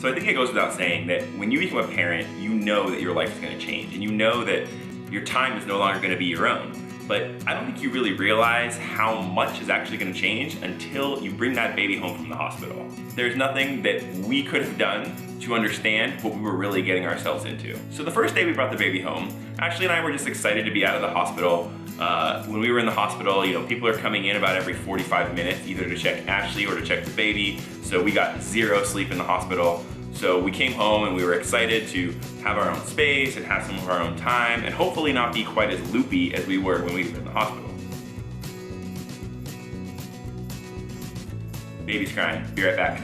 So I think it goes without saying that when you become a parent, you know that your life is going to change, and you know that your time is no longer going to be your own. But I don't think you really realize how much is actually going to change until you bring that baby home from the hospital. There's nothing that we could have done to understand what we were really getting ourselves into. So the first day we brought the baby home, Ashley and I were just excited to be out of the hospital. When we were in the hospital, people are coming in about every 45 minutes, either to check Ashley or to check the baby. So we got 0 sleep in the hospital. So we came home and we were excited to have our own space and have some of our own time and hopefully not be quite as loopy as we were when we were in the hospital. Baby's crying. Be right back.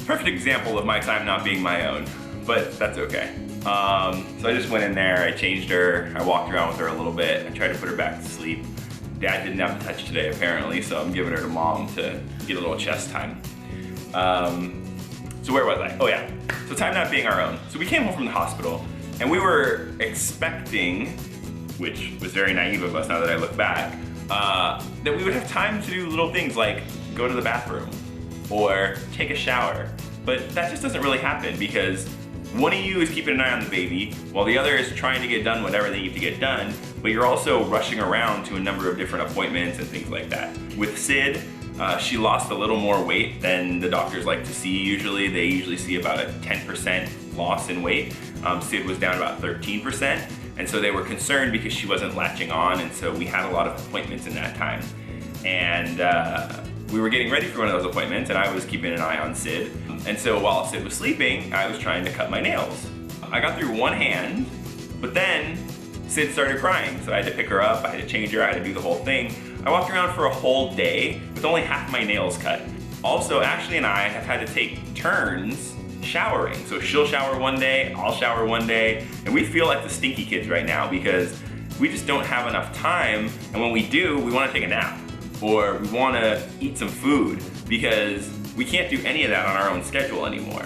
Perfect example of my time not being my own, but that's okay. So I just went in there, I changed her, I walked around with her a little bit, I tried to put her back to sleep. Dad didn't have to touch today apparently, so I'm giving her to Mom to get a little chest time. So where was I? Oh yeah, so time not being our own. So we came home from the hospital and we were expecting, which was very naive of us now that I look back, that we would have time to do little things like go to the bathroom or take a shower. But that just doesn't really happen because one of you is keeping an eye on the baby while the other is trying to get done whatever they need to get done, but you're also rushing around to a number of different appointments and things like that. With Sid, she lost a little more weight than the doctors like to see usually. They usually see about a 10% loss in weight. Sid was down about 13%, and so they were concerned because she wasn't latching on, and so we had a lot of appointments in that time. And we were getting ready for one of those appointments and I was keeping an eye on Sid. And so while Sid was sleeping, I was trying to cut my nails. I got through one hand, but then Sid started crying. So I had to pick her up, I had to change her, I had to do the whole thing. I walked around for a whole day with only half my nails cut. Also, Ashley and I have had to take turns showering. So she'll shower one day, I'll shower one day, and we feel like the stinky kids right now because we just don't have enough time, and when we do, we want to take a nap. Or we want to eat some food because we can't do any of that on our own schedule anymore.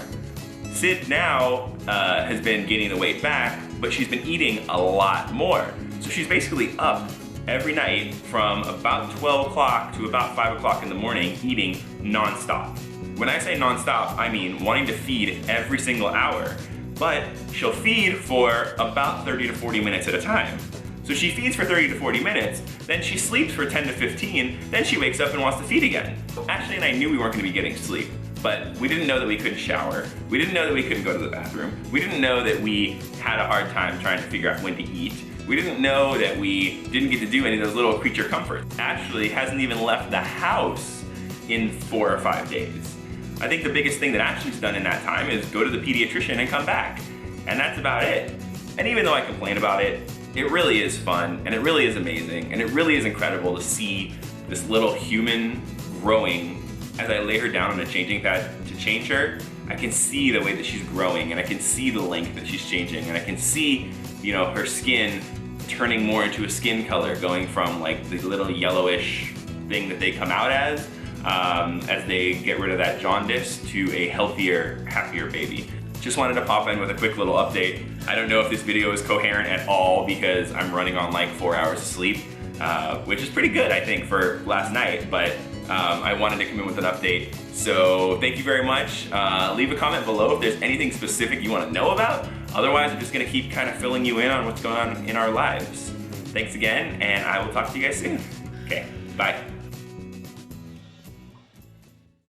Sid now has been gaining the weight back, but she's been eating a lot more. So she's basically up every night from about 12 o'clock to about 5 o'clock in the morning eating nonstop. When I say nonstop, I mean wanting to feed every single hour, but she'll feed for about 30 to 40 minutes at a time. So she feeds for 30 to 40 minutes, then she sleeps for 10 to 15, then she wakes up and wants to feed again. Ashley and I knew we weren't going to be getting sleep, but we didn't know that we couldn't shower. We didn't know that we couldn't go to the bathroom. We didn't know that we had a hard time trying to figure out when to eat. We didn't know that we didn't get to do any of those little creature comforts. Ashley hasn't even left the house in 4 or 5 days. I think the biggest thing that Ashley's done in that time is go to the pediatrician and come back. And that's about it. And even though I complain about it, it really is fun, and it really is amazing, and it really is incredible to see this little human growing. As I lay her down on a changing pad to change her, I can see the way that she's growing, and I can see the length that she's changing, and I can see, her skin turning more into a skin color, going from like the little yellowish thing that they come out as they get rid of that jaundice, to a healthier, happier baby. Just wanted to pop in with a quick little update. I don't know if this video is coherent at all because I'm running on like 4 hours of sleep, which is pretty good, I think, for last night, but I wanted to come in with an update. So thank you very much. Leave a comment below if there's anything specific you want to know about. Otherwise, I'm just gonna keep kind of filling you in on what's going on in our lives. Thanks again, and I will talk to you guys soon. Okay, bye.